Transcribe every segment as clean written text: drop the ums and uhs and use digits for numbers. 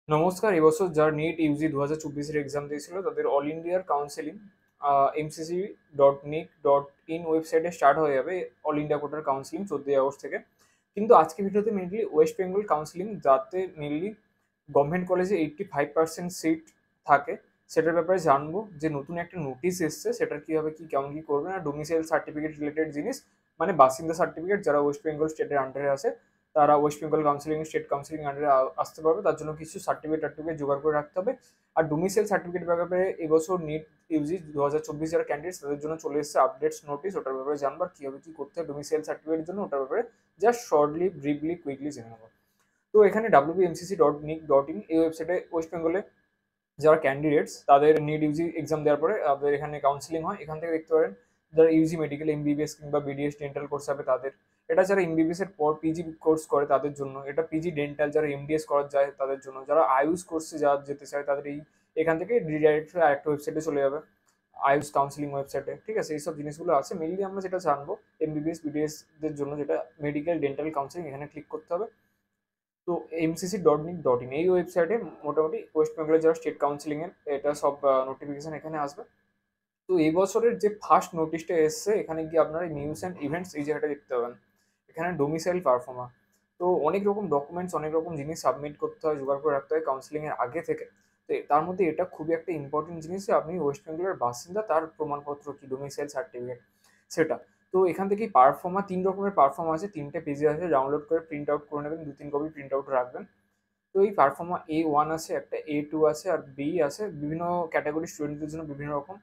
নমস্কার। এবছর যারা নিট ইউজি 2024 এক্সাম দিয়েছিল তাদের অল ইন্ডিয়ার কাউন্সেলিং mcc.nic.in ওয়েবসাইটে স্টার্ট হয়ে যাবে। অল ইন্ডিয়া কোটার কাউন্সেলিং 14ই আগস্ট থেকে। কিন্তু আজকে ভিডিওতে মেনলি ওয়েস্ট বেঙ্গল কাউন্সেলিং, যাতে মেনলি গভর্নমেন্ট কলেজে 85% সিট থাকে, সেটার ব্যাপারে জানবো। যে নতুন একটা নোটিশ এসছে, সেটার কি হবে, কি কেমন কি করবে না, ডোমিসাইল সার্টিফিকেট রিলেটেড জিনিস, মানে বাসিন্দা সার্টিফিকেট। যারা ওয়েস্ট বেঙ্গল স্টেটের আন্ডারে আছে তারা West Bengal counselling state counselling আন্ডারে আসতে পারবে। তার জন্য কিছু সার্টিফিকেট টার্টিফিকেট জোগাড় করে রাখতে হবে। আর ডোমিসাইল সার্টিফিকেট ব্যাপারে এবছর নিট ইউজি 2024 যারা ক্যান্ডিডেটস তাদের জন্য চলে এসেছে আপডেটস নোটিস। ওটার ব্যাপারে জানবার কি হবে, কি করতে হবে ডোমিসাইল সার্টিফিকেটের জন্য, ওটার ব্যাপারে জাস্ট শর্টলি ব্রিফলি কুইকলি জেনে নেবো। তো এখানে wbmcc.nic.in এই ওয়েবসাইটে ওয়েস্ট বেঙ্গলে যারা ক্যান্ডিডেটস তাদের নিট ইউজি এক্সাম দেওয়ার পরে তাদের এখানে কাউন্সিলিং হয়। এখান থেকে দেখতে পারেন যারা ইউজি মেডিকেল এমবিবিএস কিংবা বিডিএস ডেন্টাল কোর্স হবে তাদের, এটা যারা এমবিবিএস এর পর পিজি কোর্স করে তাদের জন্য, এটা পিজি ডেন্টাল যারা এমডিএস করা যায় তাদের জন্য, যারা আয়ুষ কোর্সে যা যেতে চায় তাদের এই এখান থেকে ডিরেক্ট আরেকটা ওয়েবসাইটে চলে যাবে, আয়ুষ কাউন্সিলিং ওয়েবসাইটে। ঠিক আছে, এইসব জিনিসগুলো আছে মেইনলি। আমরা যেটা জানবো এমবিবিএস বিডিএস দের জন্য, যেটা মেডিকেল ডেন্টাল কাউন্সিলিং, এখানে ক্লিক করতে হবে। তো mcc.nic.in এই ওয়েবসাইটে মোটামুটি ওয়েস্ট বেঙ্গলের যারা স্টেট কাউন্সিলিং এর এটা সব নোটিফিকেশন এখানে আসবে। তো এই বছরের যে ফার্স্ট নোটিশটা এসছে, এখানে গিয়ে আপনারা নিউজ অ্যান্ড ইভেন্টস এই জায়গাটা দেখতে পাবেন। এখানে ডোমিসাইল পারফর্মা, তো অনেক রকম ডকুমেন্টস, অনেক রকম জিনিস সাবমিট করতে হয়, জোগাড় করে রাখতে হয় কাউন্সিলিং এর আগে থেকে। তো তার মধ্যে এটা খুবই একটা ইম্পর্টেন্ট জিনিস যে আপনি ওয়েস্ট বেঙ্গলের বাসিন্দা, তার প্রমাণপত্র কি ডোমিসাইল সার্টিফিকেট সেটা। তো এখান থেকেই পারফর্মা, 3 রকমের পারফর্মা আছে, 3টে পেজে আছে, ডাউনলোড করে প্রিন্ট আউট করে নেবেন, 2-3 কপি প্রিন্ট আউট রাখবেন। তো এই পারফর্মা A1 আছে, একটা A2 আছে, আর বি আছে, বিভিন্ন ক্যাটাগরি স্টুডেন্টদের জন্য বিভিন্ন রকম।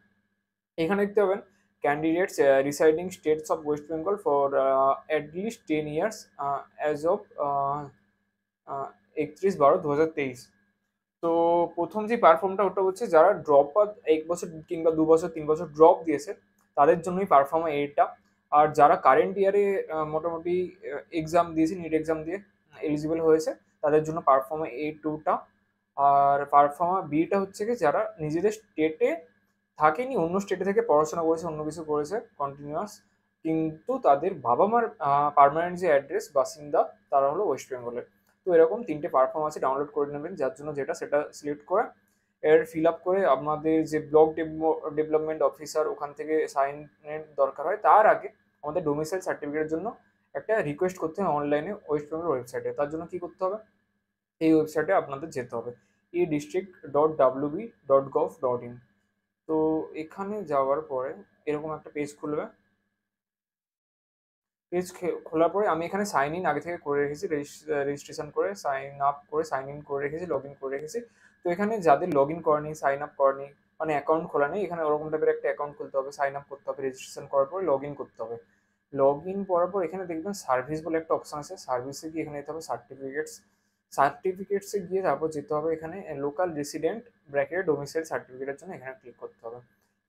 এখানে দেখতে পাবেন candidates residing states of West Bengal for at least 10 years as of 31/12/2023। তো প্রথম যে পারফর্মটা ওটা হচ্ছে যারা ড্রপ, 1 বছর কিংবা 2 বছর 3 বছর ড্রপ দিয়েছে তাদের জন্যই পারফর্মা এটা। আর যারা কারেন্ট ইয়ারে মোটামুটি এক্সাম দিয়েছে, নিট এক্সাম দিয়ে এলিজিবল হয়েছে, তাদের জন্য পারফর্মা A2টা। আর পারফর্মা বিটা হচ্ছে কি যারা নিজেদের স্টেটে থাকেনি, অন্য স্টেটে থেকে পড়াশোনা করেছে, অন্য কিছু করেছে কন্টিনিউয়াস, কিন্তু তাদের বাবা মার পার্মানেন্ট যে অ্যাড্রেস বাসিন্দা তারা হলো ওয়েস্ট বেঙ্গলের। তো এরকম 3টে পারফর্ম আছে, ডাউনলোড করে নেবেন, যার জন্য যেটা সেটা সিলেক্ট করে এর ফিল আপ করে আপনাদের যে ব্লক ডেভেলপমেন্ট অফিসার ওখান থেকে সাইন দরকার হয়। তার আগে আমাদের ডোমিসাইল সার্টিফিকেটের জন্য একটা রিকোয়েস্ট করতে হবে অনলাইনে ওয়েস্ট বেঙ্গল ওয়েবসাইটে। তার জন্য কি করতে হবে, এই ওয়েবসাইটে আপনাদের যেতে হবে, edistrict.wb.gov.in। তো এখানে যাওয়ার পরে এরকম একটা পেজ খুলবে। পেজ খোলার পরে আমি এখানে সাইন ইন আগে থেকে করে রেখেছি, রেজিস্ট্রেশন করে সাইন আপ করে সাইন ইন করে রেখেছি, লগ ইন করে রেখেছি। তো এখানে যাদের লগ ইন করেনি, সাইন আপ করেনি, মানে অ্যাকাউন্ট খোলা নেই, এখানে ওরকম টাইপের একটা অ্যাকাউন্ট খুলতে হবে, সাইন আপ করতে হবে, রেজিস্ট্রেশন করার পরে লগ ইন করতে হবে। লগ ইন করার পর এখানে দেখবেন সার্ভিস বলে একটা অপশন আছে, সার্ভিসে গিয়ে এখানে যেতে হবে সার্টিফিকেটস। সার্টিফিকেটসে গিয়ে তারপর যেতে হবে এখানে লোকাল রেসিডেন্ট ব্র্যাকেট ডোমিসাইল সার্টিফিকেটের জন্য, এখানে ক্লিক করতে হবে।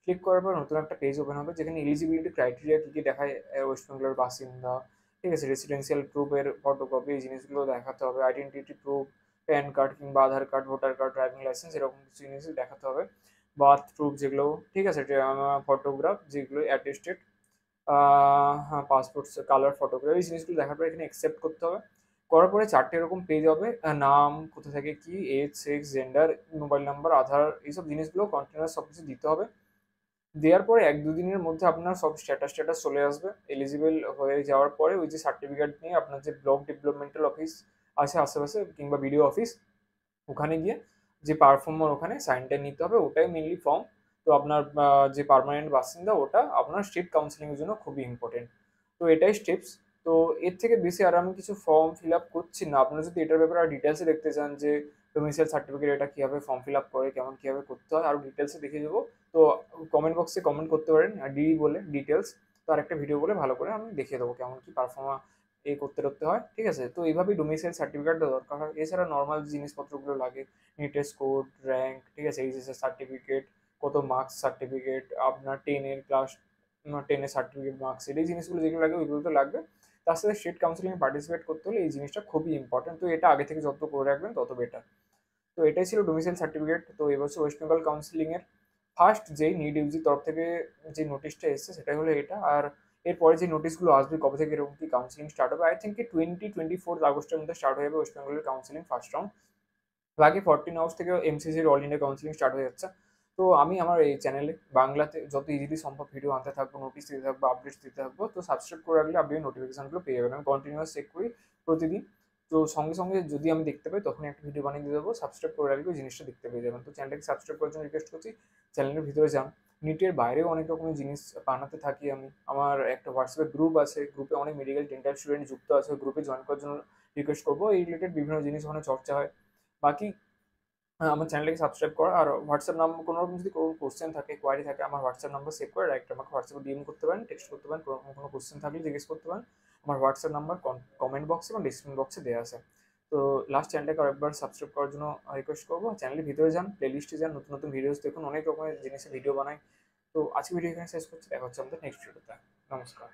ক্লিক করার পর নতুন একটা পেজ ওপেন হবে, যেখানে এলিজিবিলিটি ক্রাইটেরিয়া কী কী দেখায়, ওয়েস্ট বেঙ্গলের বাসিন্দা, ঠিক আছে, রেসিডেন্সিয়াল প্রুফের ফটোকপি, এই জিনিসগুলো দেখাতে হবে, আইডেন্টিটি প্রুফ, প্যান কার্ড কিংবা Aadhaar card, voter card, driving licence, এরকম কিছু জিনিস দেখাতে হবে। বার্থ প্রুফ যেগুলো, ঠিক আছে, ফটোগ্রাফ যেগুলো অ্যাটেস্টেড, হ্যাঁ, পাসপোর্ট কালার ফটোগ্রাফ, এই জিনিসগুলো দেখার পরে এখানে অ্যাকসেপ্ট করতে হবে। করার পরে 4টে এরকম পেজ হবে, নাম, কোথা থেকে কি, age, sex, gender, mobile number, Aadhaar, এইসব জিনিসগুলো কন্টিনিউয়াস সব কিছু দিতে হবে। দেওয়ার পরে 1-2 দিনের মধ্যে আপনার সব স্ট্যাটাস চলে আসবে। এলিজিবল হয়ে যাওয়ার পরে ওই যে সার্টিফিকেট নিয়ে আপনার যে ব্লক ডেভেলপমেন্টাল অফিস আছে আশেপাশে কিংবা বিডিও অফিস, ওখানে গিয়ে যে পারফর্মার ওখানে সাইনটা নিতে হবে, ওটাই মেনলি ফর্ম। তো আপনার যে পার্মানেন্ট বাসিন্দা ওটা আপনার স্টেট কাউন্সিলিংয়ের জন্য খুবই ইম্পর্টেন্ট। তো এটাই স্টেপস। তো এর থেকে বেশি আর আমি কিছু ফর্ম ফিল আপ করছি না। আপনারা যদি এটার ব্যাপারে আর ডিটেলসে দেখতে চান যে ডোমিসাইল সার্টিফিকেট এটা কীভাবে ফর্ম ফিল আপ করে, কেমন কীভাবে করতে হয়, আরও ডিটেলসে দেখিয়ে দেবো। তো কমেন্ট বক্সে কমেন্ট করতে পারেন ডি বলে ডিটেলস, তো আরেকটা ভিডিও বলে ভালো করে আমি দেখিয়ে দেবো কেমন কি পারফর্মা করতে হয়। ঠিক আছে, তো এইভাবেই ডোমিসাইল সার্টিফিকেটটা দরকার হয়। এছাড়া নর্মাল জিনিসপত্রগুলো লাগে, নিটের স্কোর, র্যাঙ্ক, ঠিক আছে, এইচএসের সার্টিফিকেট, কত মার্কস সার্টিফিকেট, আপনার 10-এর ক্লাস 10-এর সার্টিফিকেট, মার্কশিট, এই জিনিসগুলো যেগুলো লাগে ওইগুলো তো লাগবে। তার সাথে স্টেট কাউন্সিলিংয়ে পার্টিসিপেট করতে হলে এই জিনিসটা খুবই ইম্পর্টেন্ট। তো এটা আগে থেকে যত করে রাখবেন তত বেটার। তো এটাই ছিল ডোমিসাইল সার্টিফিকেট। তো এবছর ওয়েস্ট বেঙ্গল কাউন্সিলিংয়ের ফার্স্ট যেই নিট ইউজির তরফ থেকে যে নোটিশটা এসেছে সেটাই হলো এটা। আর এরপরে যে নোটিশগুলো আসবে কবে থেকে এরকম কি কাউন্সিলিং স্টার্ট হবে, আই থিঙ্ক 24 আগস্টের মধ্যে স্টার্ট হয়ে যাবে ওয়েস্ট বেঙ্গলের কাউন্সিলিং ফার্স্ট রাউন্ড। বাকি 14 আওয়ার্স থেকে এমসিসির অল ইন্ডিয়া কাউন্সিলিং স্টার্ট হয়ে যাচ্ছে। তো আমি আমার এই চ্যানেলে বাংলাতে যত ইজিলি সম্ভব ভিডিও আনতে থাকবো, নোটিস দিতে থাকবো, আপডেটস দিতে থাকবো। তো সাবস্ক্রাইব করে রাখলে আপনি নোটিফিকেশনগুলো পেয়ে যাবেন। আমি কন্টিনিউয়াস চেক করি প্রতিদিন। তো সঙ্গে সঙ্গে যদি আমি দেখতে পাই তখনই একটা ভিডিও বানিয়ে দিয়ে দেবো। সাবস্ক্রাইব করে রাখলে ওই জিনিসটা দেখতে পেয়ে যাবেন। তো চ্যানেলটাকে সাবস্ক্রাইব করার জন্য রিকোয়েস্ট করছি। চ্যানেলের ভিতরে যান। নিটের বাইরেও অনেক রকমের জিনিস বানাতে থাকি আমি। আমার একটা হোয়াটসঅ্যাপে গ্রুপ আছে। গ্রুপে অনেক মেডিকেল ডেন্টাল স্টুডেন্ট যুক্ত আছে। ওই গ্রুপে জয়েন করার জন্য রিকোয়েস্ট করবো। এই রিলেটেড বিভিন্ন জিনিস ওখানে চর্চা হয়। বাকি আমার চ্যানেলটাকে সাবস্ক্রাইব করা আর হোয়াটসঅ্যাপ নাম্বার কোনো রকম যদি কোনো কোশ্চেন থাকে, কোয়ারি থাকে, আমার হোয়াটসঅ্যাপ নাম্বার সেভ করে ডাইরেক্ট আমাকে হোয়াটসঅ্যাপে ডিএম করতে পারেন, টেক্সট করতে পারেন, কোনো কোশ্চেন থাকলে জিজ্ঞেস করতে পারেন। আমার হোয়াটসঅ্যাপ নাম্বার কমেন্ট বক্সে এবং ডিসক্রিপশন বক্সে দেওয়া আছে। তো লাস্ট চ্যানেলটাকে আরেকবার সাবস্ক্রাইব করার জন্য রিকোয়েস্ট করবো। চ্যানেলের ভিতরে যান, প্লেলিস্টে যান, নতুন নতুন ভিডিওস দেখুন, অনেক রকমের জিনিসের ভিডিও বানাই। তো আজকে ভিডিও এখানে শেষ করছি, দেখা হচ্ছে আমাদের নেক্সট ভিডিওতে। নমস্কার।